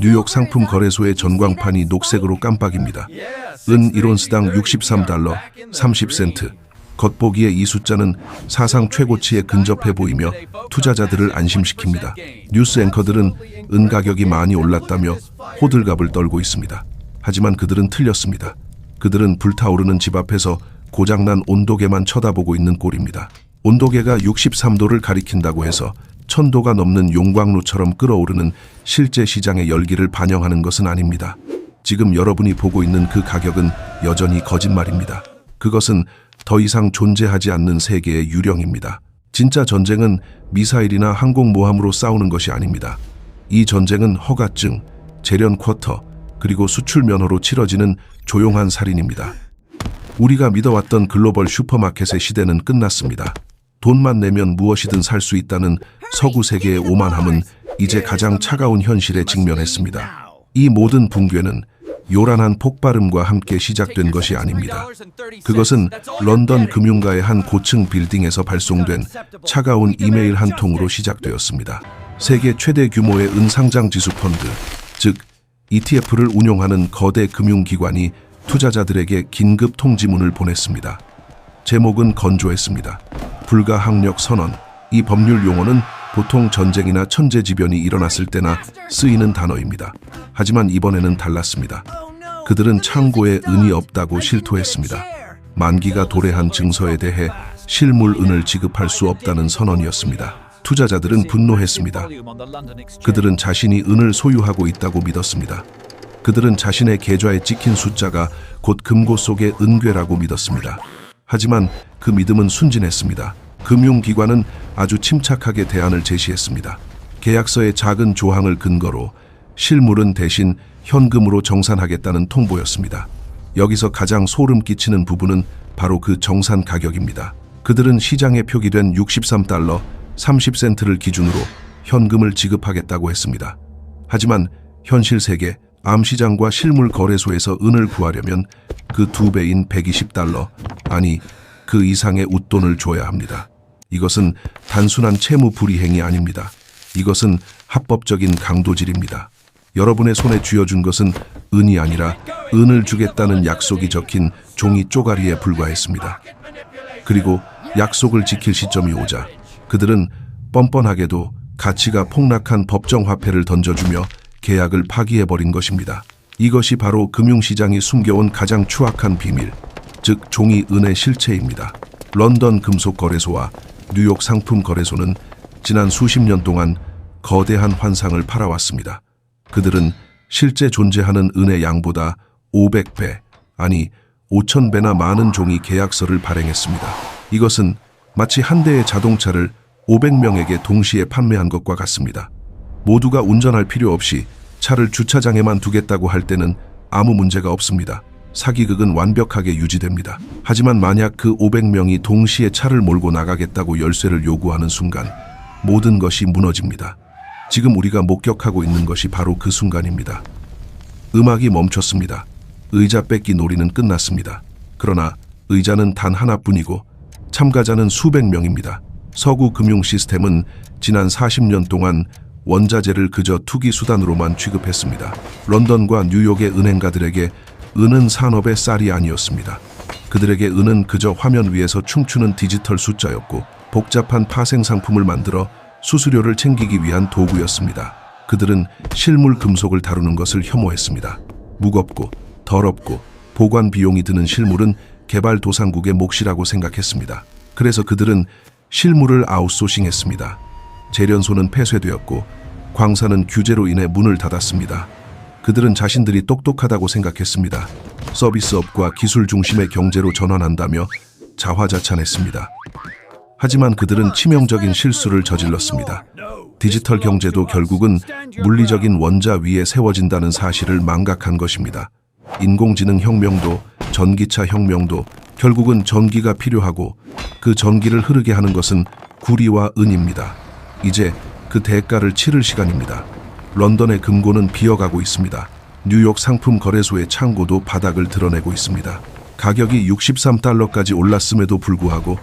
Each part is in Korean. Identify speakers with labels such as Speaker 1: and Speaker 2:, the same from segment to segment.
Speaker 1: 뉴욕 상품 거래소의 전광판이 녹색으로 깜빡입니다. 은 1온스당 63달러 30센트. 겉보기에 이 숫자는 사상 최고치에 근접해 보이며 투자자들을 안심시킵니다. 뉴스 앵커들은 은 가격이 많이 올랐다며 호들갑을 떨고 있습니다. 하지만 그들은 틀렸습니다. 그들은 불타오르는 집 앞에서 고장난 온도계만 쳐다보고 있는 꼴입니다. 온도계가 63도를 가리킨다고 해서 1000도가 넘는 용광로처럼 끓어오르는 실제 시장의 열기를 반영하는 것은 아닙니다. 지금 여러분이 보고 있는 그 가격은 여전히 거짓말입니다. 그것은 더 이상 존재하지 않는 세계의 유령입니다. 진짜 전쟁은 미사일이나 항공모함으로 싸우는 것이 아닙니다. 이 전쟁은 허가증, 재련 쿼터, 그리고 수출 면허로 치러지는 조용한 살인입니다. 우리가 믿어왔던 글로벌 슈퍼마켓의 시대는 끝났습니다. 돈만 내면 무엇이든 살 수 있다는 서구 세계의 오만함은 이제 가장 차가운 현실에 직면했습니다. 이 모든 붕괴는 요란한 폭발음과 함께 시작된 것이 아닙니다. 그것은 런던 금융가의 한 고층 빌딩에서 발송된 차가운 이메일 한 통으로 시작되었습니다. 세계 최대 규모의 은상장 지수 펀드, 즉 ETF를 운용하는 거대 금융기관이 투자자들에게 긴급 통지문을 보냈습니다. 제목은 건조했습니다. 불가항력 선언. 이 법률 용어는 보통 전쟁이나 천재지변이 일어났을 때나 쓰이는 단어입니다. 하지만 이번에는 달랐습니다. 그들은 창고에 은이 없다고 실토했습니다. 만기가 도래한 증서에 대해 실물 은을 지급할 수 없다는 선언이었습니다. 투자자들은 분노했습니다. 그들은 자신이 은을 소유하고 있다고 믿었습니다. 그들은 자신의 계좌에 찍힌 숫자가 곧 금고 속의 은괴라고 믿었습니다. 하지만 그 믿음은 순진했습니다. 금융기관은 아주 침착하게 대안을 제시했습니다. 계약서의 작은 조항을 근거로 실물은 대신 현금으로 정산하겠다는 통보였습니다. 여기서 가장 소름 끼치는 부분은 바로 그 정산 가격입니다. 그들은 시장에 표기된 63달러 30센트를 기준으로 현금을 지급하겠다고 했습니다. 하지만 현실 세계 암시장과 실물 거래소에서 은을 구하려면 그 2배인 120달러, 아니 그 이상의 웃돈을 줘야 합니다. 이것은 단순한 채무 불이행이 아닙니다. 이것은 합법적인 강도질입니다. 여러분의 손에 쥐어준 것은 은이 아니라 은을 주겠다는 약속이 적힌 종이 쪼가리에 불과했습니다. 그리고 약속을 지킬 시점이 오자 그들은 뻔뻔하게도 가치가 폭락한 법정 화폐를 던져주며 계약을 파기해버린 것입니다. 이것이 바로 금융시장이 숨겨온 가장 추악한 비밀, 즉 종이 은의 실체입니다. 런던 금속거래소와 뉴욕 상품거래소는 지난 수십 년 동안 거대한 환상을 팔아왔습니다. 그들은 실제 존재하는 은의 양보다 500배, 아니 5000배나 많은 종이 계약서를 발행했습니다. 이것은 마치 한 대의 자동차를 500명에게 동시에 판매한 것과 같습니다. 모두가 운전할 필요 없이 차를 주차장에만 두겠다고 할 때는 아무 문제가 없습니다. 사기극은 완벽하게 유지됩니다. 하지만 만약 그 500명이 동시에 차를 몰고 나가겠다고 열쇠를 요구하는 순간 모든 것이 무너집니다. 지금 우리가 목격하고 있는 것이 바로 그 순간입니다. 음악이 멈췄습니다. 의자 뺏기 놀이는 끝났습니다. 그러나 의자는 단 하나뿐이고 참가자는 수백 명입니다. 서구 금융 시스템은 지난 40년 동안 원자재를 그저 투기 수단으로만 취급했습니다. 런던과 뉴욕의 은행가들에게 은은 산업의 쌀이 아니었습니다. 그들에게 은은 그저 화면 위에서 춤추는 디지털 숫자였고 복잡한 파생 상품을 만들어 수수료를 챙기기 위한 도구였습니다. 그들은 실물 금속을 다루는 것을 혐오했습니다. 무겁고 더럽고 보관 비용이 드는 실물은 개발도상국의 몫이라고 생각했습니다. 그래서 그들은 실물을 아웃소싱했습니다. 재련소는 폐쇄되었고 광산은 규제로 인해 문을 닫았습니다. 그들은 자신들이 똑똑하다고 생각했습니다. 서비스업과 기술 중심의 경제로 전환한다며 자화자찬했습니다. 하지만 그들은 치명적인 실수를 저질렀습니다. 디지털 경제도 결국은 물리적인 원자 위에 세워진다는 사실을 망각한 것입니다. 인공지능 혁명도 전기차 혁명도 결국은 전기가 필요하고 그 전기를 흐르게 하는 것은 구리와 은입니다. 이제 그 대가를 치를 시간입니다. 런던의 금고는 비어가고 있습니다. 뉴욕 상품 거래소의 창고도 바닥을 드러내고 있습니다. 가격이 63달러까지 올랐음에도 불구하고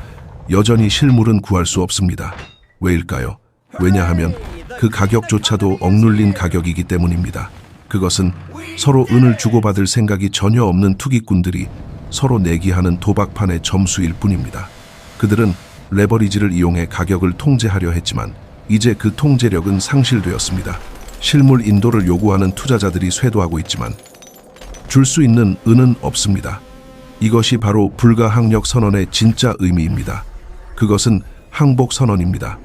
Speaker 1: 여전히 실물은 구할 수 없습니다. 왜일까요? 왜냐하면 그 가격조차도 억눌린 가격이기 때문입니다. 그것은 서로 은을 주고받을 생각이 전혀 없는 투기꾼들이 서로 내기하는 도박판의 점수일 뿐입니다. 그들은 레버리지를 이용해 가격을 통제하려 했지만 이제 그 통제력은 상실되었습니다. 실물 인도를 요구하는 투자자들이 쇄도하고 있지만 줄 수 있는 은은 없습니다. 이것이 바로 불가항력 선언의 진짜 의미입니다. 그것은 항복 선언입니다.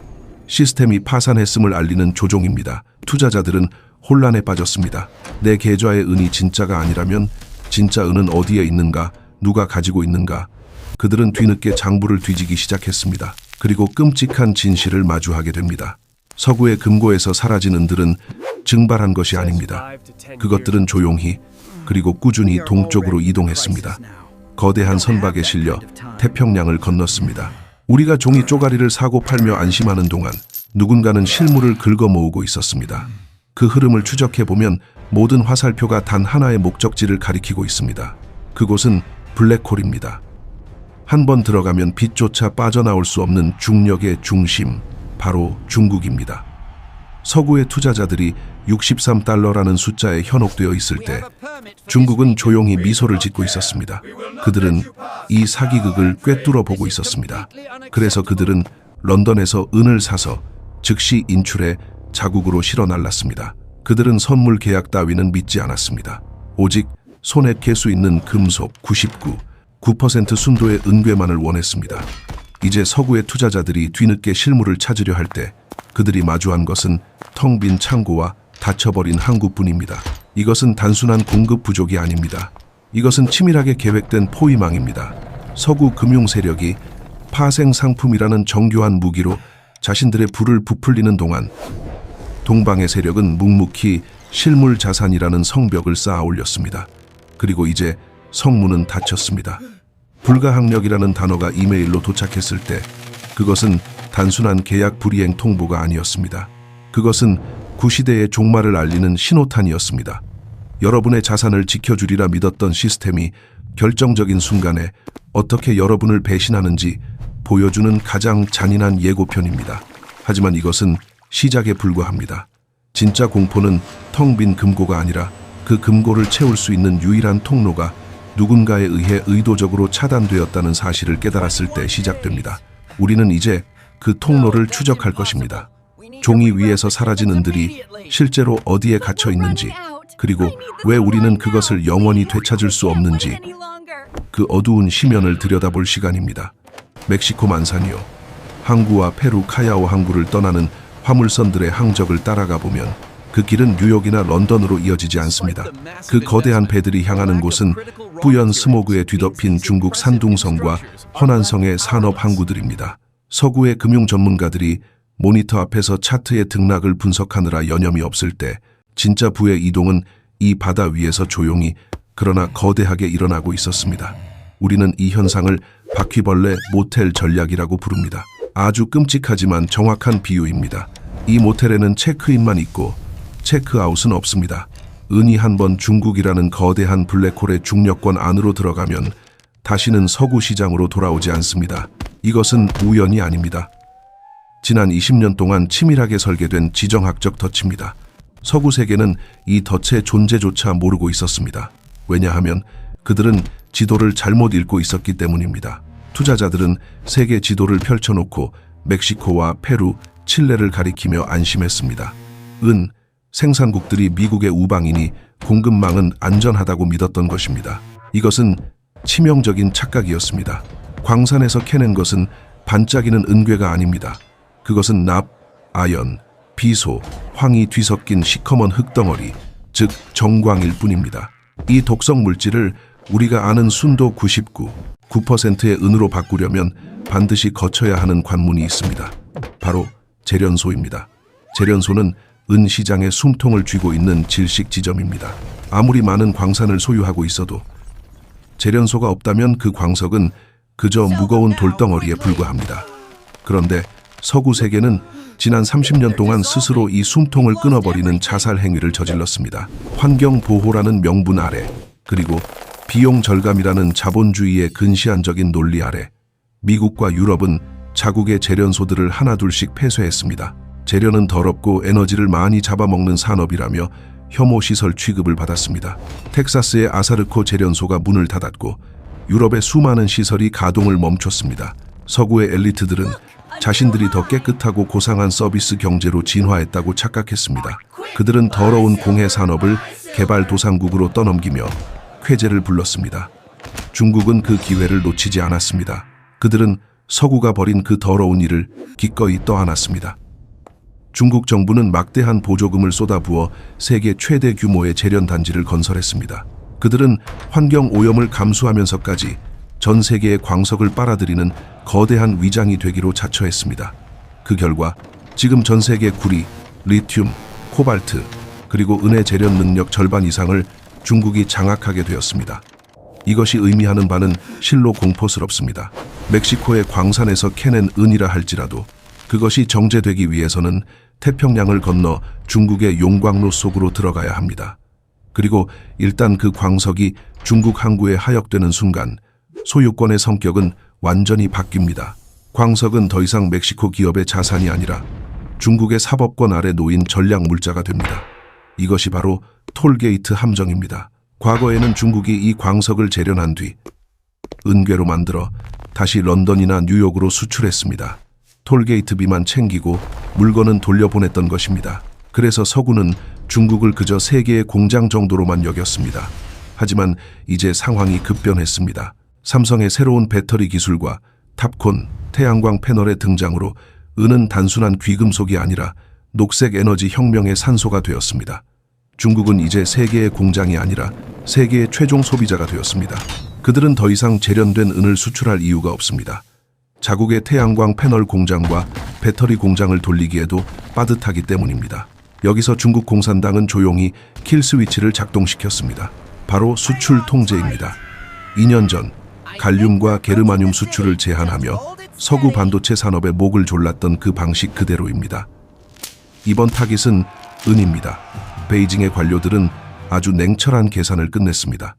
Speaker 1: 시스템이 파산했음을 알리는 조종입니다. 투자자들은 혼란에 빠졌습니다. 내 계좌의 은이 진짜가 아니라면 진짜 은은 어디에 있는가? 누가 가지고 있는가? 그들은 뒤늦게 장부를 뒤지기 시작했습니다. 그리고 끔찍한 진실을 마주하게 됩니다. 서구의 금고에서 사라진 은들은 증발한 것이 아닙니다. 그것들은 조용히 그리고 꾸준히 동쪽으로 이동했습니다. 거대한 선박에 실려 태평양을 건넜습니다. 우리가 종이 쪼가리를 사고 팔며 안심하는 동안 누군가는 실물을 긁어 모으고 있었습니다. 그 흐름을 추적해보면 모든 화살표가 단 하나의 목적지를 가리키고 있습니다. 그곳은 블랙홀입니다. 한 번 들어가면 빛조차 빠져나올 수 없는 중력의 중심, 바로 중국입니다. 서구의 투자자들이 63달러라는 숫자에 현혹되어 있을 때 중국은 조용히 미소를 짓고 있었습니다. 그들은 이 사기극을 꿰뚫어 보고 있었습니다. 그래서 그들은 런던에서 은을 사서 즉시 인출해 자국으로 실어 날랐습니다. 그들은 선물 계약 따위는 믿지 않았습니다. 오직 손에 갤 수 있는 금속 9% 순도의 은괴만을 원했습니다. 이제 서구의 투자자들이 뒤늦게 실물을 찾으려 할 때 그들이 마주한 것은 텅 빈 창고와 닫혀버린 항구뿐입니다. 이것은 단순한 공급 부족이 아닙니다. 이것은 치밀하게 계획된 포위망입니다. 서구 금융 세력이 파생 상품이라는 정교한 무기로 자신들의 불을 부풀리는 동안 동방의 세력은 묵묵히 실물 자산이라는 성벽을 쌓아 올렸습니다. 그리고 이제 성문은 닫혔습니다. 불가항력이라는 단어가 이메일로 도착했을 때 그것은 단순한 계약 불이행 통보가 아니었습니다. 그것은 구시대의 종말을 알리는 신호탄이었습니다. 여러분의 자산을 지켜주리라 믿었던 시스템이 결정적인 순간에 어떻게 여러분을 배신하는지 보여주는 가장 잔인한 예고편입니다. 하지만 이것은 시작에 불과합니다. 진짜 공포는 텅 빈 금고가 아니라 그 금고를 채울 수 있는 유일한 통로가 누군가에 의해 의도적으로 차단되었다는 사실을 깨달았을 때 시작됩니다. 우리는 이제 그 통로를 추적할 것입니다. 종이 위에서 사라진 은들이 실제로 어디에 갇혀 있는지, 그리고 왜 우리는 그것을 영원히 되찾을 수 없는지, 그 어두운 심연을 들여다볼 시간입니다. 멕시코 만산이요. 항구와 페루 카야오 항구를 떠나는 화물선들의 항적을 따라가 보면 그 길은 뉴욕이나 런던으로 이어지지 않습니다. 그 거대한 배들이 향하는 곳은 뿌연 스모그에 뒤덮인 중국 산둥성과 허난성의 산업 항구들입니다. 서구의 금융 전문가들이 모니터 앞에서 차트의 등락을 분석하느라 여념이 없을 때 진짜 부의 이동은 이 바다 위에서 조용히 그러나 거대하게 일어나고 있었습니다. 우리는 이 현상을 바퀴벌레 모텔 전략이라고 부릅니다. 아주 끔찍하지만 정확한 비유입니다. 이 모텔에는 체크인만 있고 체크아웃은 없습니다. 은이 한번 중국이라는 거대한 블랙홀의 중력권 안으로 들어가면 다시는 서구 시장으로 돌아오지 않습니다. 이것은 우연이 아닙니다. 지난 20년 동안 치밀하게 설계된 지정학적 덫입니다. 서구 세계는 이 덫의 존재조차 모르고 있었습니다. 왜냐하면 그들은 지도를 잘못 읽고 있었기 때문입니다. 투자자들은 세계 지도를 펼쳐놓고 멕시코와 페루, 칠레를 가리키며 안심했습니다. 생산국들이 미국의 우방이니 공급망은 안전하다고 믿었던 것입니다. 이것은 치명적인 착각이었습니다. 광산에서 캐낸 것은 반짝이는 은괴가 아닙니다. 그것은 납, 아연, 비소, 황이 뒤섞인 시커먼 흙덩어리, 즉 정광일 뿐입니다. 이 독성 물질을 우리가 아는 순도 9%의 은으로 바꾸려면 반드시 거쳐야 하는 관문이 있습니다. 바로 재련소입니다. 재련소는 은 시장의 숨통을 쥐고 있는 질식 지점입니다. 아무리 많은 광산을 소유하고 있어도 재련소가 없다면 그 광석은 그저 무거운 돌덩어리에 불과합니다. 그런데 서구 세계는 지난 30년 동안 스스로 이 숨통을 끊어버리는 자살 행위를 저질렀습니다. 환경보호라는 명분 아래, 그리고 비용 절감이라는 자본주의의 근시안적인 논리 아래 미국과 유럽은 자국의 재련소들을 하나둘씩 폐쇄했습니다. 재련은 더럽고 에너지를 많이 잡아먹는 산업이라며 혐오 시설 취급을 받았습니다. 텍사스의 아사르코 재련소가 문을 닫았고 유럽의 수많은 시설이 가동을 멈췄습니다. 서구의 엘리트들은 자신들이 더 깨끗하고 고상한 서비스 경제로 진화했다고 착각했습니다. 그들은 더러운 공해 산업을 개발도상국으로 떠넘기며 쾌재를 불렀습니다. 중국은 그 기회를 놓치지 않았습니다. 그들은 서구가 벌인 그 더러운 일을 기꺼이 떠안았습니다. 중국 정부는 막대한 보조금을 쏟아부어 세계 최대 규모의 재련단지를 건설했습니다. 그들은 환경 오염을 감수하면서까지 전 세계의 광석을 빨아들이는 거대한 위장이 되기로 자처했습니다. 그 결과 지금 전 세계 구리, 리튬, 코발트, 그리고 은의 재련 능력 절반 이상을 중국이 장악하게 되었습니다. 이것이 의미하는 바는 실로 공포스럽습니다. 멕시코의 광산에서 캐낸 은이라 할지라도 그것이 정제되기 위해서는 태평양을 건너 중국의 용광로 속으로 들어가야 합니다. 그리고 일단 그 광석이 중국 항구에 하역되는 순간 소유권의 성격은 완전히 바뀝니다. 광석은 더 이상 멕시코 기업의 자산이 아니라 중국의 사법권 아래 놓인 전략 물자가 됩니다. 이것이 바로 톨게이트 함정입니다. 과거에는 중국이 이 광석을 재련한 뒤 은괴로 만들어 다시 런던이나 뉴욕으로 수출했습니다. 톨게이트비만 챙기고 물건은 돌려보냈던 것입니다. 그래서 서구는 중국을 그저 세계의 공장 정도로만 여겼습니다. 하지만 이제 상황이 급변했습니다. 삼성의 새로운 배터리 기술과 탑콘, 태양광 패널의 등장으로 은은 단순한 귀금속이 아니라 녹색 에너지 혁명의 산소가 되었습니다. 중국은 이제 세계의 공장이 아니라 세계의 최종 소비자가 되었습니다. 그들은 더 이상 재련된 은을 수출할 이유가 없습니다. 자국의 태양광 패널 공장과 배터리 공장을 돌리기에도 빠듯하기 때문입니다. 여기서 중국 공산당은 조용히 킬 스위치를 작동시켰습니다. 바로 수출 통제입니다. 2년 전 갈륨과 게르마늄 수출을 제한하며 서구 반도체 산업의 목을 졸랐던 그 방식 그대로입니다. 이번 타깃은 은입니다. 베이징의 관료들은 아주 냉철한 계산을 끝냈습니다.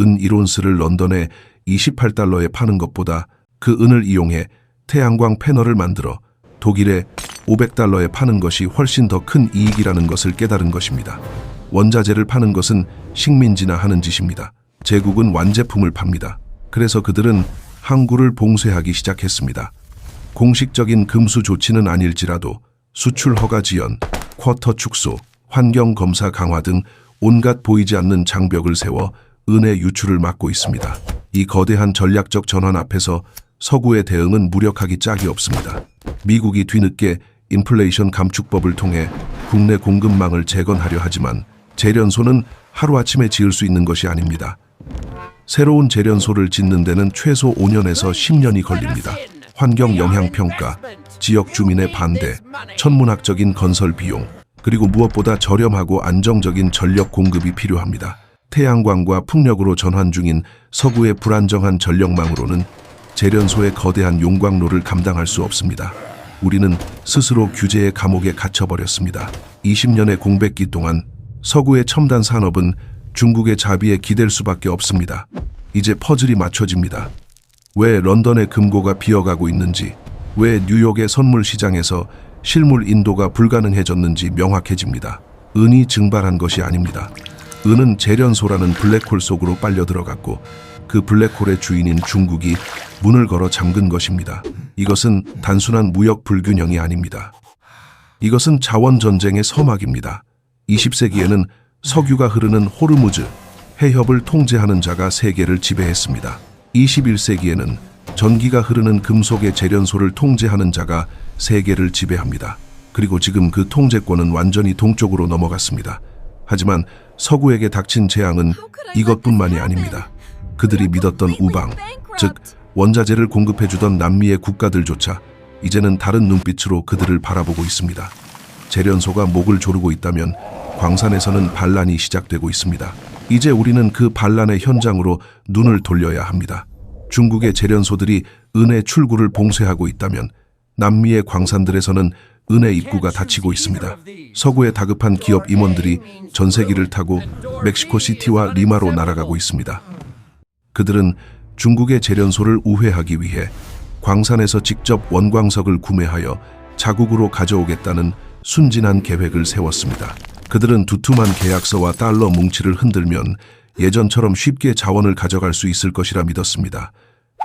Speaker 1: 은 1온스를 런던에 $28에 파는 것보다 그 은을 이용해 태양광 패널을 만들어 독일에 $500에 파는 것이 훨씬 더 큰 이익이라는 것을 깨달은 것입니다. 원자재를 파는 것은 식민지나 하는 짓입니다. 제국은 완제품을 팝니다. 그래서 그들은 항구를 봉쇄하기 시작했습니다. 공식적인 금수 조치는 아닐지라도 수출 허가 지연, 쿼터 축소, 환경 검사 강화 등 온갖 보이지 않는 장벽을 세워 은의 유출을 막고 있습니다. 이 거대한 전략적 전환 앞에서 서구의 대응은 무력하기 짝이 없습니다. 미국이 뒤늦게 인플레이션 감축법을 통해 국내 공급망을 재건하려 하지만 재련소는 하루아침에 지을 수 있는 것이 아닙니다. 새로운 재련소를 짓는 데는 최소 5년에서 10년이 걸립니다. 환경 영향 평가, 지역 주민의 반대, 천문학적인 건설 비용, 그리고 무엇보다 저렴하고 안정적인 전력 공급이 필요합니다. 태양광과 풍력으로 전환 중인 서구의 불안정한 전력망으로는 재련소의 거대한 용광로를 감당할 수 없습니다. 우리는 스스로 규제의 감옥에 갇혀버렸습니다. 20년의 공백기 동안 서구의 첨단 산업은 중국의 자비에 기댈 수밖에 없습니다. 이제 퍼즐이 맞춰집니다. 왜 런던의 금고가 비어가고 있는지, 왜 뉴욕의 선물 시장에서 실물 인도가 불가능해졌는지 명확해집니다. 은이 증발한 것이 아닙니다. 은은 재련소라는 블랙홀 속으로 빨려 들어갔고 그 블랙홀의 주인인 중국이 문을 걸어 잠근 것입니다. 이것은 단순한 무역 불균형이 아닙니다. 이것은 자원 전쟁의 서막입니다. 20세기에는 석유가 흐르는 호르무즈, 해협을 통제하는 자가 세계를 지배했습니다. 21세기에는 전기가 흐르는 금속의 재련소를 통제하는 자가 세계를 지배합니다. 그리고 지금 그 통제권은 완전히 동쪽으로 넘어갔습니다. 하지만 서구에게 닥친 재앙은 이것뿐만이 아닙니다. 그들이 믿었던 우방, 즉 원자재를 공급해주던 남미의 국가들조차 이제는 다른 눈빛으로 그들을 바라보고 있습니다. 재련소가 목을 조르고 있다면 광산에서는 반란이 시작되고 있습니다. 이제 우리는 그 반란의 현장으로 눈을 돌려야 합니다. 중국의 재련소들이 은의 출구를 봉쇄하고 있다면 남미의 광산들에서는 은의 입구가 닫히고 있습니다. 서구의 다급한 기업 임원들이 전세기를 타고 멕시코시티와 리마로 날아가고 있습니다. 그들은 중국의 재련소를 우회하기 위해 광산에서 직접 원광석을 구매하여 자국으로 가져오겠다는 순진한 계획을 세웠습니다. 그들은 두툼한 계약서와 달러 뭉치를 흔들면 예전처럼 쉽게 자원을 가져갈 수 있을 것이라 믿었습니다.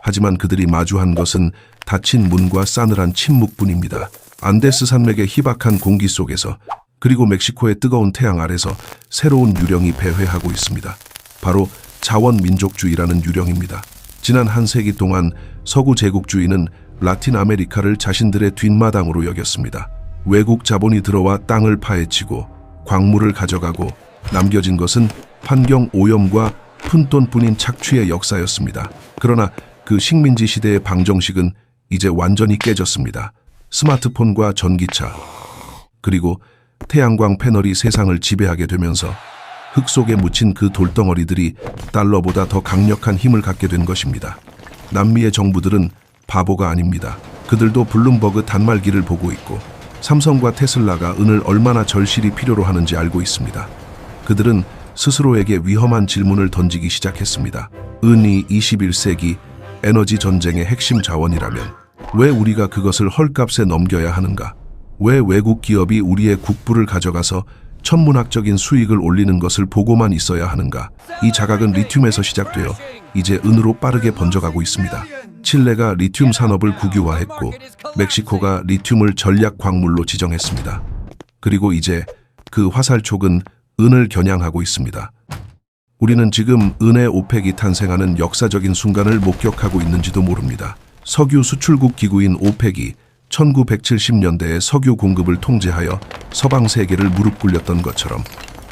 Speaker 1: 하지만 그들이 마주한 것은 닫힌 문과 싸늘한 침묵뿐입니다. 안데스 산맥의 희박한 공기 속에서, 그리고 멕시코의 뜨거운 태양 아래서 새로운 유령이 배회하고 있습니다. 바로 자원민족주의라는 유령입니다. 지난 한 세기 동안 서구 제국주의는 라틴 아메리카를 자신들의 뒷마당으로 여겼습니다. 외국 자본이 들어와 땅을 파헤치고 광물을 가져가고 남겨진 것은 환경 오염과 푼돈뿐인 착취의 역사였습니다. 그러나 그 식민지 시대의 방정식은 이제 완전히 깨졌습니다. 스마트폰과 전기차, 그리고 태양광 패널이 세상을 지배하게 되면서 흙 속에 묻힌 그 돌덩어리들이 달러보다 더 강력한 힘을 갖게 된 것입니다. 남미의 정부들은 바보가 아닙니다. 그들도 블룸버그 단말기를 보고 있고 삼성과 테슬라가 은을 얼마나 절실히 필요로 하는지 알고 있습니다. 그들은 스스로에게 위험한 질문을 던지기 시작했습니다. 은이 21세기 에너지 전쟁의 핵심 자원이라면 왜 우리가 그것을 헐값에 넘겨야 하는가? 왜 외국 기업이 우리의 국부를 가져가서 천문학적인 수익을 올리는 것을 보고만 있어야 하는가? 이 자각은 리튬에서 시작되어 이제 은으로 빠르게 번져가고 있습니다. 칠레가 리튬 산업을 국유화했고 멕시코가 리튬을 전략 광물로 지정했습니다. 그리고 이제 그 화살촉은 은을 겨냥하고 있습니다. 우리는 지금 은의 오펙이 탄생하는 역사적인 순간을 목격하고 있는지도 모릅니다. 석유 수출국 기구인 오펙이 1970년대에 석유 공급을 통제하여 서방 세계를 무릎 꿇렸던 것처럼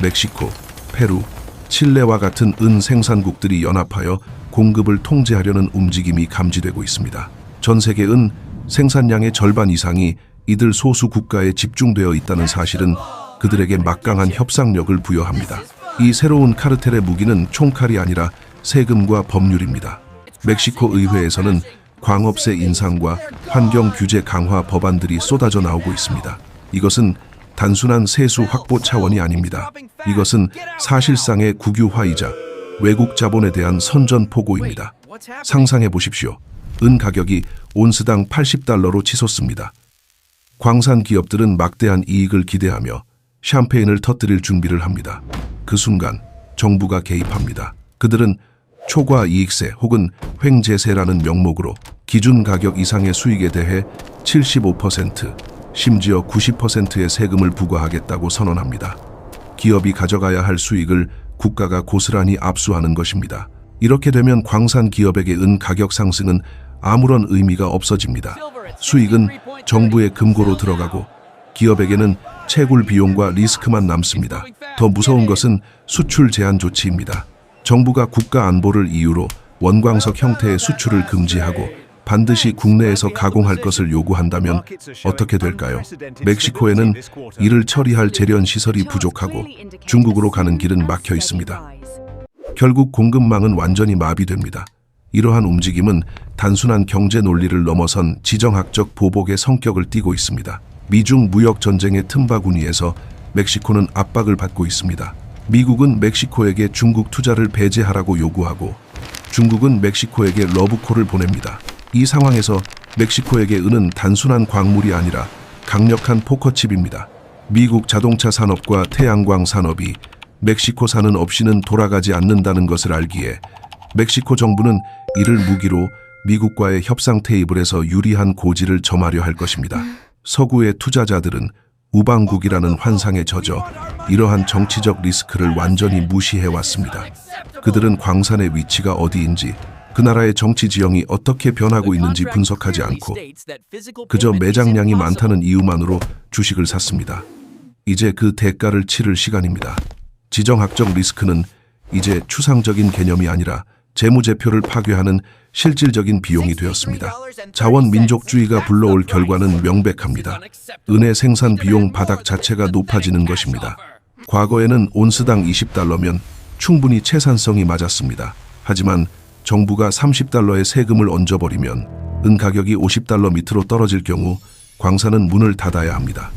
Speaker 1: 멕시코, 페루, 칠레와 같은 은 생산국들이 연합하여 공급을 통제하려는 움직임이 감지되고 있습니다. 전 세계 은 생산량의 절반 이상이 이들 소수 국가에 집중되어 있다는 사실은 그들에게 막강한 협상력을 부여합니다. 이 새로운 카르텔의 무기는 총칼이 아니라 세금과 법률입니다. 멕시코 의회에서는 광업세 인상과 환경 규제 강화 법안들이 쏟아져 나오고 있습니다. 이것은 단순한 세수 확보 차원이 아닙니다. 이것은 사실상의 국유화이자 외국 자본에 대한 선전포고입니다. 상상해 보십시오. 은 가격이 온스당 80달러로 치솟습니다. 광산 기업들은 막대한 이익을 기대하며 샴페인을 터뜨릴 준비를 합니다. 그 순간 정부가 개입합니다. 그들은 초과 이익세 혹은 횡재세라는 명목으로 기준 가격 이상의 수익에 대해 75%, 심지어 90%의 세금을 부과하겠다고 선언합니다. 기업이 가져가야 할 수익을 국가가 고스란히 압수하는 것입니다. 이렇게 되면 광산 기업에게 은 가격 상승은 아무런 의미가 없어집니다. 수익은 정부의 금고로 들어가고 기업에게는 채굴 비용과 리스크만 남습니다. 더 무서운 것은 수출 제한 조치입니다. 정부가 국가 안보를 이유로 원광석 형태의 수출을 금지하고 반드시 국내에서 가공할 것을 요구한다면 어떻게 될까요? 멕시코에는 이를 처리할 재련 시설이 부족하고 중국으로 가는 길은 막혀 있습니다. 결국 공급망은 완전히 마비됩니다. 이러한 움직임은 단순한 경제 논리를 넘어선 지정학적 보복의 성격을 띠고 있습니다. 미중 무역 전쟁의 틈바구니에서 멕시코는 압박을 받고 있습니다. 미국은 멕시코에게 중국 투자를 배제하라고 요구하고 중국은 멕시코에게 러브콜을 보냅니다. 이 상황에서 멕시코에게 은은 단순한 광물이 아니라 강력한 포커칩입니다. 미국 자동차 산업과 태양광 산업이 멕시코산은 없이는 돌아가지 않는다는 것을 알기에 멕시코 정부는 이를 무기로 미국과의 협상 테이블에서 유리한 고지를 점하려 할 것입니다. 서구의 투자자들은 우방국이라는 환상에 젖어 이러한 정치적 리스크를 완전히 무시해왔습니다. 그들은 광산의 위치가 어디인지, 그 나라의 정치 지형이 어떻게 변하고 있는지 분석하지 않고 그저 매장량이 많다는 이유만으로 주식을 샀습니다. 이제 그 대가를 치를 시간입니다. 지정학적 리스크는 이제 추상적인 개념이 아니라 재무제표를 파괴하는 실질적인 비용이 되었습니다. 자원민족주의가 불러올 결과는 명백합니다. 은의 생산 비용 바닥 자체가 높아지는 것입니다. 과거에는 온스당 20달러면 충분히 채산성이 맞았습니다. 하지만 정부가 30달러의 세금을 얹어버리면 은 가격이 50달러 밑으로 떨어질 경우 광산은 문을 닫아야 합니다.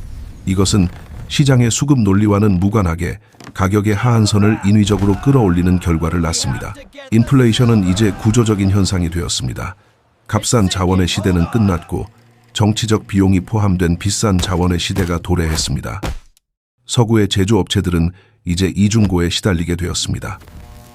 Speaker 1: 이것은 시장의 수급 논리와는 무관하게 가격의 하한선을 인위적으로 끌어올리는 결과를 낳습니다. 인플레이션은 이제 구조적인 현상이 되었습니다. 값싼 자원의 시대는 끝났고 정치적 비용이 포함된 비싼 자원의 시대가 도래했습니다. 서구의 제조업체들은 이제 이중고에 시달리게 되었습니다.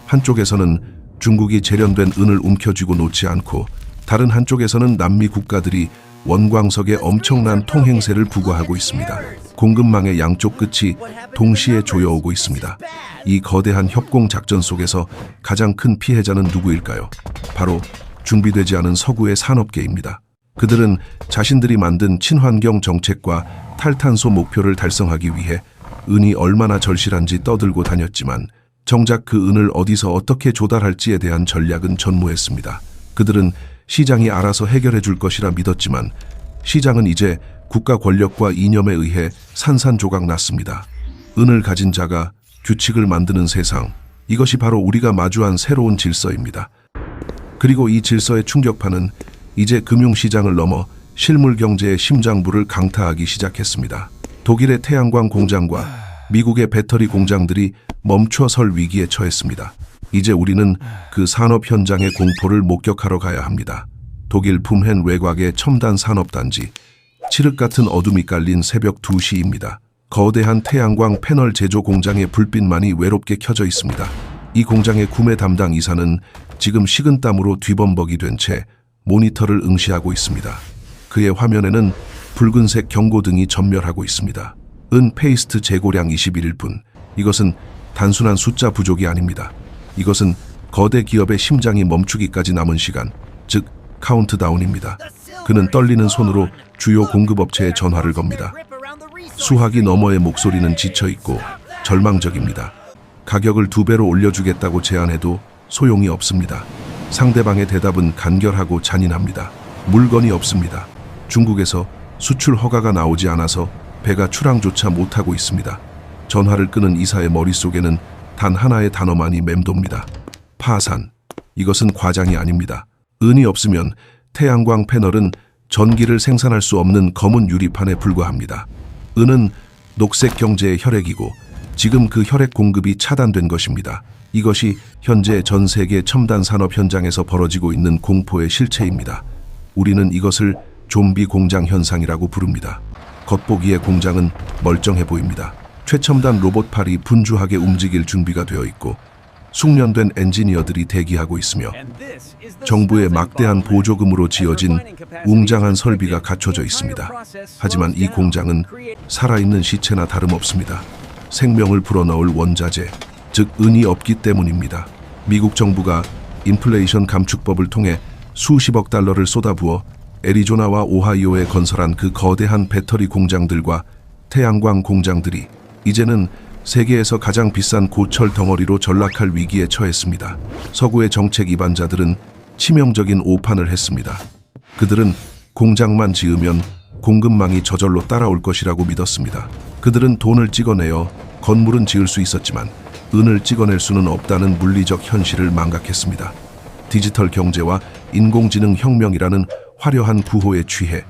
Speaker 1: 한쪽에서는 중국이 재련된 은을 움켜쥐고 놓지 않고 다른 한쪽에서는 남미 국가들이 원광석의 엄청난 통행세를 부과하고 있습니다. 공급망의 양쪽 끝이 동시에 조여오고 있습니다. 이 거대한 협공 작전 속에서 가장 큰 피해자는 누구일까요? 바로 준비되지 않은 서구의 산업계입니다. 그들은 자신들이 만든 친환경 정책과 탈탄소 목표를 달성하기 위해 은이 얼마나 절실한지 떠들고 다녔지만 정작 그 은을 어디서 어떻게 조달할지에 대한 전략은 전무했습니다. 그들은 시장이 알아서 해결해 줄 것이라 믿었지만 시장은 이제 국가 권력과 이념에 의해 산산조각 났습니다. 은을 가진 자가 규칙을 만드는 세상, 이것이 바로 우리가 마주한 새로운 질서입니다. 그리고 이 질서의 충격파는 이제 금융시장을 넘어 실물 경제의 심장부를 강타하기 시작했습니다. 독일의 태양광 공장과 미국의 배터리 공장들이 멈춰설 위기에 처했습니다. 이제 우리는 그 산업 현장의 공포를 목격하러 가야 합니다. 독일 붐헨 외곽의 첨단 산업단지, 칠흑 같은 어둠이 깔린 새벽 2시입니다. 거대한 태양광 패널 제조 공장의 불빛만이 외롭게 켜져 있습니다. 이 공장의 구매 담당 이사는 지금 식은땀으로 뒤범벅이 된 채 모니터를 응시하고 있습니다. 그의 화면에는 붉은색 경고등이 전멸하고 있습니다. 은 페이스트 재고량 21일. 이것은 단순한 숫자 부족이 아닙니다. 이것은 거대 기업의 심장이 멈추기까지 남은 시간, 즉 카운트다운입니다. 그는 떨리는 손으로 주요 공급업체에 전화를 겁니다. 수화기 너머의 목소리는 지쳐있고 절망적입니다. 가격을 2배로 올려주겠다고 제안해도 소용이 없습니다. 상대방의 대답은 간결하고 잔인합니다. 물건이 없습니다. 중국에서 수출 허가가 나오지 않아서 배가 출항조차 못하고 있습니다. 전화를 끄는 이사의 머릿속에는 단 하나의 단어만이 맴돕니다. 파산. 이것은 과장이 아닙니다. 은이 없으면 태양광 패널은 전기를 생산할 수 없는 검은 유리판에 불과합니다. 은은 녹색 경제의 혈액이고 지금 그 혈액 공급이 차단된 것입니다. 이것이 현재 전 세계 첨단 산업 현장에서 벌어지고 있는 공포의 실체입니다. 우리는 이것을 좀비 공장 현상이라고 부릅니다. 겉보기에 공장은 멀쩡해 보입니다. 최첨단 로봇팔이 분주하게 움직일 준비가 되어 있고 숙련된 엔지니어들이 대기하고 있으며 정부의 막대한 보조금으로 지어진 웅장한 설비가 갖춰져 있습니다. 하지만 이 공장은 살아있는 시체나 다름없습니다. 생명을 불어넣을 원자재, 즉 은이 없기 때문입니다. 미국 정부가 인플레이션 감축법을 통해 수십억 달러를 쏟아부어 애리조나와 오하이오에 건설한 그 거대한 배터리 공장들과 태양광 공장들이 이제는 세계에서 가장 비싼 고철 덩어리로 전락할 위기에 처했습니다. 서구의 정책 이반자들은 치명적인 오판을 했습니다. 그들은 공장만 지으면 공급망이 저절로 따라올 것이라고 믿었습니다. 그들은 돈을 찍어내어 건물은 지을 수 있었지만 은을 찍어낼 수는 없다는 물리적 현실을 망각했습니다. 디지털 경제와 인공지능 혁명이라는 화려한 구호에 취해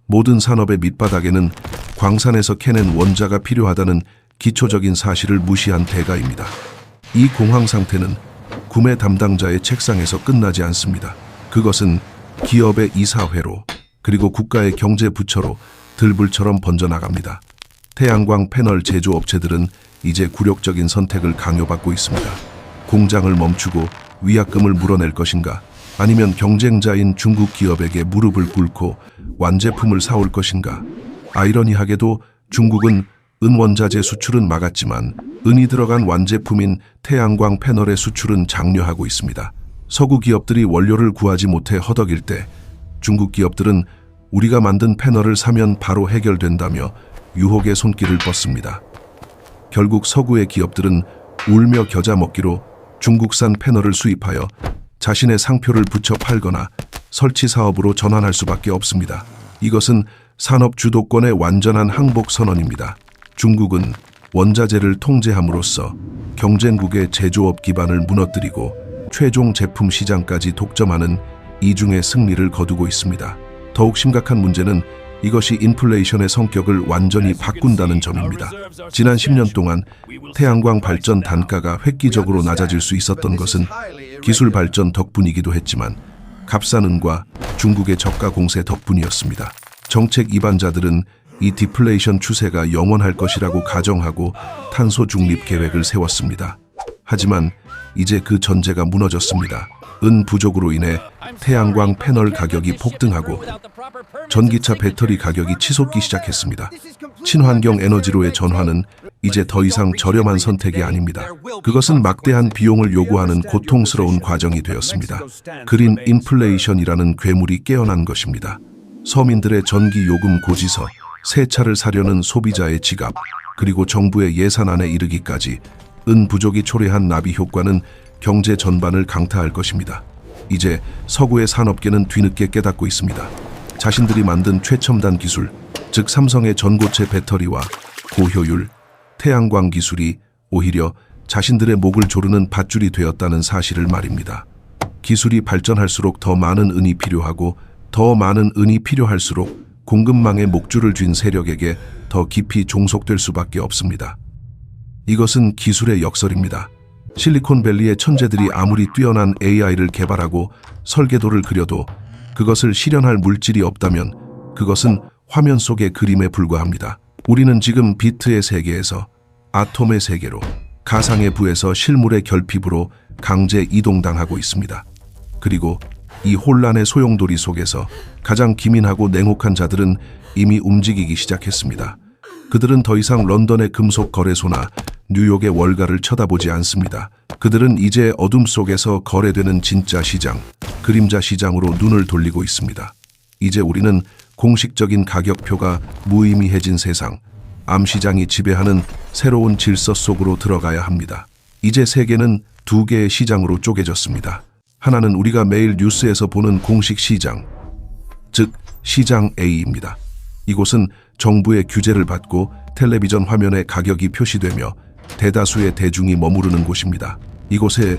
Speaker 1: 모든 산업의 밑바닥에는 광산에서 캐낸 원자가 필요하다는 기초적인 사실을 무시한 대가입니다. 이 공황 상태는 구매 담당자의 책상에서 끝나지 않습니다. 그것은 기업의 이사회로 그리고 국가의 경제부처로 들불처럼 번져나갑니다. 태양광 패널 제조업체들은 이제 굴욕적인 선택을 강요받고 있습니다. 공장을 멈추고 위약금을 물어낼 것인가, 아니면 경쟁자인 중국 기업에게 무릎을 꿇고 완제품을 사올 것인가. 아이러니하게도 중국은 은원자재 수출은 막았지만 은이 들어간 완제품인 태양광 패널의 수출은 장려하고 있습니다. 서구 기업들이 원료를 구하지 못해 허덕일 때 중국 기업들은 우리가 만든 패널을 사면 바로 해결된다며 유혹의 손길을 뻗습니다. 결국 서구의 기업들은 울며 겨자 먹기로 중국산 패널을 수입하여 자신의 상표를 붙여 팔거나 설치 사업으로 전환할 수밖에 없습니다. 이것은 산업 주도권의 완전한 항복 선언입니다. 중국은 원자재를 통제함으로써 경쟁국의 제조업 기반을 무너뜨리고 최종 제품 시장까지 독점하는 이중의 승리를 거두고 있습니다. 더욱 심각한 문제는 이것이 인플레이션의 성격을 완전히 바꾼다는 점입니다. 지난 10년 동안 태양광 발전 단가가 획기적으로 낮아질 수 있었던 것은 기술 발전 덕분이기도 했지만 값싼 은과 중국의 저가 공세 덕분이었습니다. 정책 이반자들은 이 디플레이션 추세가 영원할 것이라고 가정하고 탄소 중립 계획을 세웠습니다. 하지만 이제 그 전제가 무너졌습니다. 은 부족으로 인해 태양광 패널 가격이 폭등하고 전기차 배터리 가격이 치솟기 시작했습니다. 친환경 에너지로의 전환은 이제 더 이상 저렴한 선택이 아닙니다. 그것은 막대한 비용을 요구하는 고통스러운 과정이 되었습니다. 그린 인플레이션이라는 괴물이 깨어난 것입니다. 서민들의 전기 요금 고지서, 새 차를 사려는 소비자의 지갑, 그리고 정부의 예산안에 이르기까지 은 부족이 초래한 나비 효과는 경제 전반을 강타할 것입니다. 이제 서구의 산업계는 뒤늦게 깨닫고 있습니다. 자신들이 만든 최첨단 기술, 즉 삼성의 전고체 배터리와 고효율, 태양광 기술이 오히려 자신들의 목을 조르는 밧줄이 되었다는 사실을 말입니다. 기술이 발전할수록 더 많은 은이 필요하고 더 많은 은이 필요할수록 공급망의 목줄을 쥔 세력에게 더 깊이 종속될 수밖에 없습니다. 이것은 기술의 역설입니다. 실리콘밸리의 천재들이 아무리 뛰어난 AI를 개발하고 설계도를 그려도 그것을 실현할 물질이 없다면 그것은 화면 속의 그림에 불과합니다. 우리는 지금 비트의 세계에서 아톰의 세계로, 가상의 부에서 실물의 결핍으로 강제 이동당하고 있습니다. 그리고 이 혼란의 소용돌이 속에서 가장 기민하고 냉혹한 자들은 이미 움직이기 시작했습니다. 그들은 더 이상 런던의 금속 거래소나 뉴욕의 월가를 쳐다보지 않습니다. 그들은 이제 어둠 속에서 거래되는 진짜 시장, 그림자 시장으로 눈을 돌리고 있습니다. 이제 우리는 공식적인 가격표가 무의미해진 세상, 암시장이 지배하는 새로운 질서 속으로 들어가야 합니다. 이제 세계는 두 개의 시장으로 쪼개졌습니다. 하나는 우리가 매일 뉴스에서 보는 공식 시장, 즉 시장 A입니다. 이곳은 정부의 규제를 받고 텔레비전 화면에 가격이 표시되며 대다수의 대중이 머무르는 곳입니다. 이곳의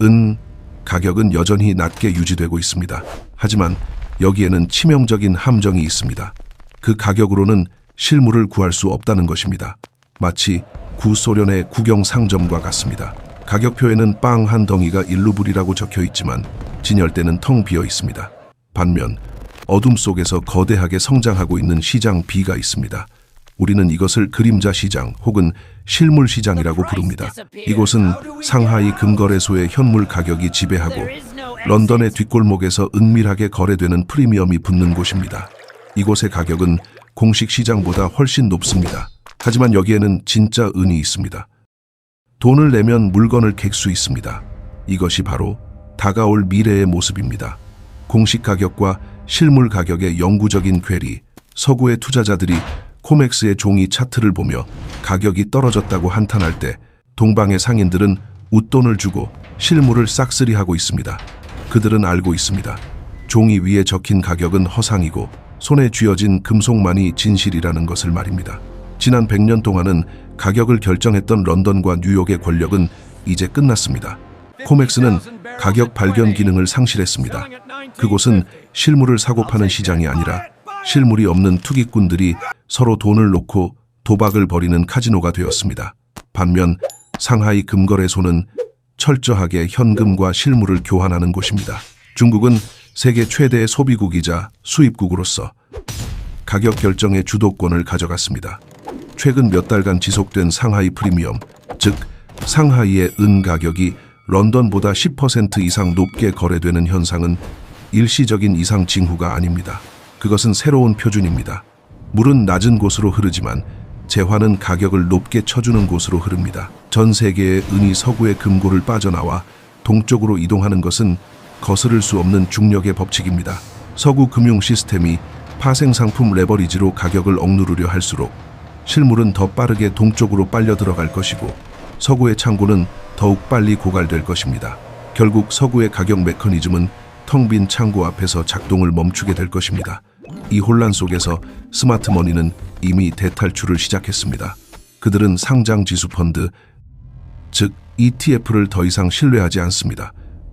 Speaker 1: 은 가격은 여전히 낮게 유지되고 있습니다. 하지만 여기에는 치명적인 함정이 있습니다. 그 가격으로는 실물을 구할 수 없다는 것입니다. 마치 구소련의 국영 상점과 같습니다. 가격표에는 빵 한 덩이가 1루블이라고 적혀 있지만 진열대는 텅 비어 있습니다. 반면 어둠 속에서 거대하게 성장하고 있는 시장 B가 있습니다. 우리는 이것을 그림자 시장 혹은 실물 시장이라고 부릅니다. 이곳은 상하이 금거래소의 현물 가격이 지배하고 런던의 뒷골목에서 은밀하게 거래되는 프리미엄이 붙는 곳입니다. 이곳의 가격은 공식 시장보다 훨씬 높습니다. 하지만 여기에는 진짜 은이 있습니다. 돈을 내면 물건을 갤 수 있습니다. 이것이 바로 다가올 미래의 모습입니다. 공식 가격과 실물 가격의 영구적인 괴리, 서구의 투자자들이 코맥스의 종이 차트를 보며 가격이 떨어졌다고 한탄할 때 동방의 상인들은 웃돈을 주고 실물을 싹쓸이하고 있습니다. 그들은 알고 있습니다. 종이 위에 적힌 가격은 허상이고 손에 쥐어진 금속만이 진실이라는 것을 말입니다. 지난 100년 동안은 가격을 결정했던 런던과 뉴욕의 권력은 이제 끝났습니다. 코맥스는 가격 발견 기능을 상실했습니다. 그곳은 실물을 사고 파는 시장이 아니라 실물이 없는 투기꾼들이 서로 돈을 놓고 도박을 벌이는 카지노가 되었습니다. 반면 상하이 금거래소는 철저하게 현금과 실물을 교환하는 곳입니다. 중국은 세계 최대의 소비국이자 수입국으로서 가격 결정의 주도권을 가져갔습니다. 최근 몇 달간 지속된 상하이 프리미엄, 즉 상하이의 은 가격이 런던보다 10% 이상 높게 거래되는 현상은 일시적인 이상 징후가 아닙니다. 그것은 새로운 표준입니다. 물은 낮은 곳으로 흐르지만 재화는 가격을 높게 쳐주는 곳으로 흐릅니다. 전 세계의 은이 서구의 금고를 빠져나와 동쪽으로 이동하는 것은 거스를 수 없는 중력의 법칙입니다. 서구 금융 시스템이 파생상품 레버리지로 가격을 억누르려 할수록 실물은 더 빠르게 동쪽으로 빨려 들어갈 것이고 서구의 창고는 더욱 빨리 고갈될 것입니다. 결국 서구의 가격 메커니즘은 텅 빈 창고 앞에서 작동을 멈추게 될 것입니다. 이 혼란 속에서 스마트머니는 이미 대탈출을 시작했습니다. 그들은 상장 지수펀드, 즉 ETF를 더 이상 신뢰하지 않습니다.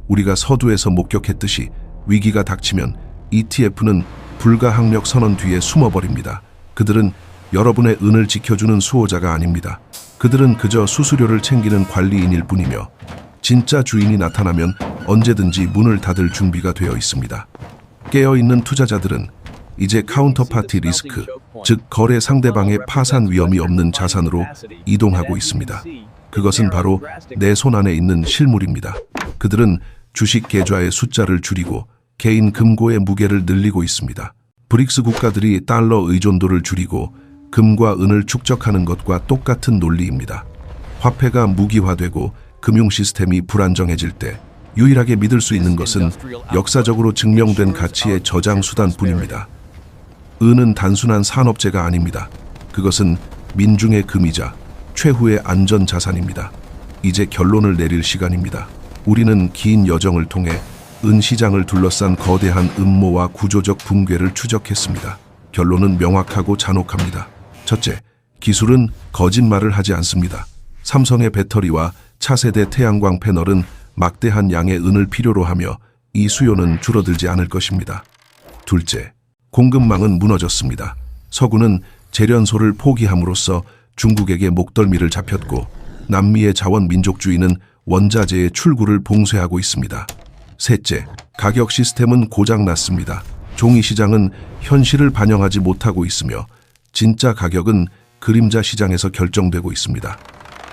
Speaker 1: 우리가 서두에서 목격했듯이 위기가 닥치면 ETF는 불가항력 선언 뒤에 숨어버립니다. 그들은 여러분의 은을 지켜주는 수호자가 아닙니다. 그들은 그저 수수료를 챙기는 관리인일 뿐이며 진짜 주인이 나타나면 언제든지 문을 닫을 준비가 되어 있습니다. 깨어있는 투자자들은 이제 카운터파티 리스크, 즉 거래 상대방의 파산 위험이 없는 자산으로 이동하고 있습니다. 그것은 바로 내 손 안에 있는 실물입니다. 그들은 주식 계좌의 숫자를 줄이고 개인 금고의 무게를 늘리고 있습니다. 브릭스 국가들이 달러 의존도를 줄이고 금과 은을 축적하는 것과 똑같은 논리입니다. 화폐가 무기화되고 금융 시스템이 불안정해질 때 유일하게 믿을 수 있는 것은 역사적으로 증명된 가치의 저장 수단뿐입니다. 은은 단순한 산업재가 아닙니다. 그것은 민중의 금이자 최후의 안전 자산입니다. 이제 결론을 내릴 시간입니다. 우리는 긴 여정을 통해 은 시장을 둘러싼 거대한 음모와 구조적 붕괴를 추적했습니다. 결론은 명확하고 잔혹합니다. 첫째, 기술은 거짓말을 하지 않습니다. 삼성의 배터리와 차세대 태양광 패널은 막대한 양의 은을 필요로 하며 이 수요는 줄어들지 않을 것입니다. 둘째, 공급망은 무너졌습니다. 서구는 재련소를 포기함으로써 중국에게 목덜미를 잡혔고 남미의 자원민족주의는 원자재의 출구를 봉쇄하고 있습니다. 셋째, 가격 시스템은 고장났습니다. 종이시장은 현실을 반영하지 못하고 있으며 진짜 가격은 그림자 시장에서 결정되고 있습니다.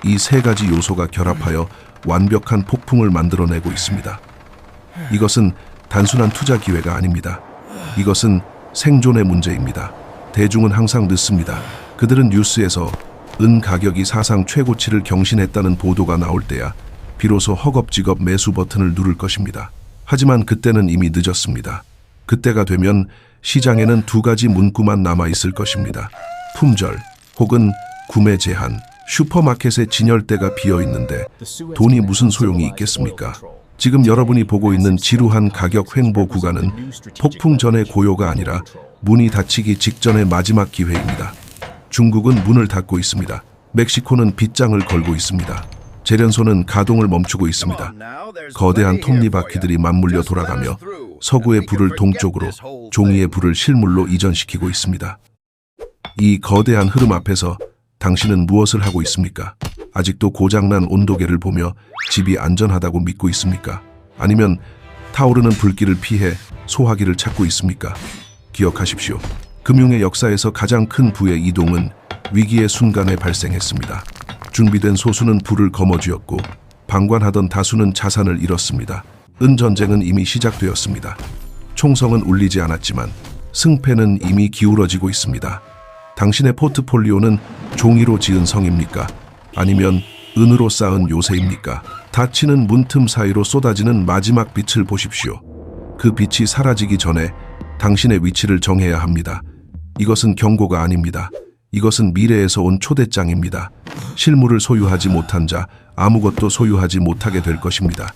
Speaker 1: 이 세 가지 요소가 결합하여 완벽한 폭풍을 만들어내고 있습니다. 이것은 단순한 투자 기회가 아닙니다. 이것은 생존의 문제입니다. 대중은 항상 늦습니다. 그들은 뉴스에서 은 가격이 사상 최고치를 경신했다는 보도가 나올 때야 비로소 허겁지겁 매수 버튼을 누를 것입니다. 하지만 그때는 이미 늦었습니다. 그때가 되면 시장에는 두 가지 문구만 남아있을 것입니다. 품절 혹은 구매 제한. 슈퍼마켓의 진열대가 비어있는데 돈이 무슨 소용이 있겠습니까? 지금 여러분이 보고 있는 지루한 가격 횡보 구간은 폭풍 전의 고요가 아니라 문이 닫히기 직전의 마지막 기회입니다. 중국은 문을 닫고 있습니다. 멕시코는 빗장을 걸고 있습니다. 재련소는 가동을 멈추고 있습니다. 거대한 톱니바퀴들이 맞물려 돌아가며 서구의 불을 동쪽으로, 종이의 불을 실물로 이전시키고 있습니다. 이 거대한 흐름 앞에서 당신은 무엇을 하고 있습니까? 아직도 고장난 온도계를 보며 집이 안전하다고 믿고 있습니까? 아니면 타오르는 불길을 피해 소화기를 찾고 있습니까? 기억하십시오. 금융의 역사에서 가장 큰 부의 이동은 위기의 순간에 발생했습니다. 준비된 소수는 불을 거머쥐었고 방관하던 다수는 자산을 잃었습니다. 은전쟁은 이미 시작되었습니다. 총성은 울리지 않았지만 승패는 이미 기울어지고 있습니다. 당신의 포트폴리오는 종이로 지은 성입니까? 아니면 은으로 쌓은 요새입니까? 닫히는 문틈 사이로 쏟아지는 마지막 빛을 보십시오. 그 빛이 사라지기 전에 당신의 위치를 정해야 합니다. 이것은 경고가 아닙니다. 이것은 미래에서 온 초대장입니다. 실물을 소유하지 못한 자, 아무것도 소유하지 못하게 될 것입니다.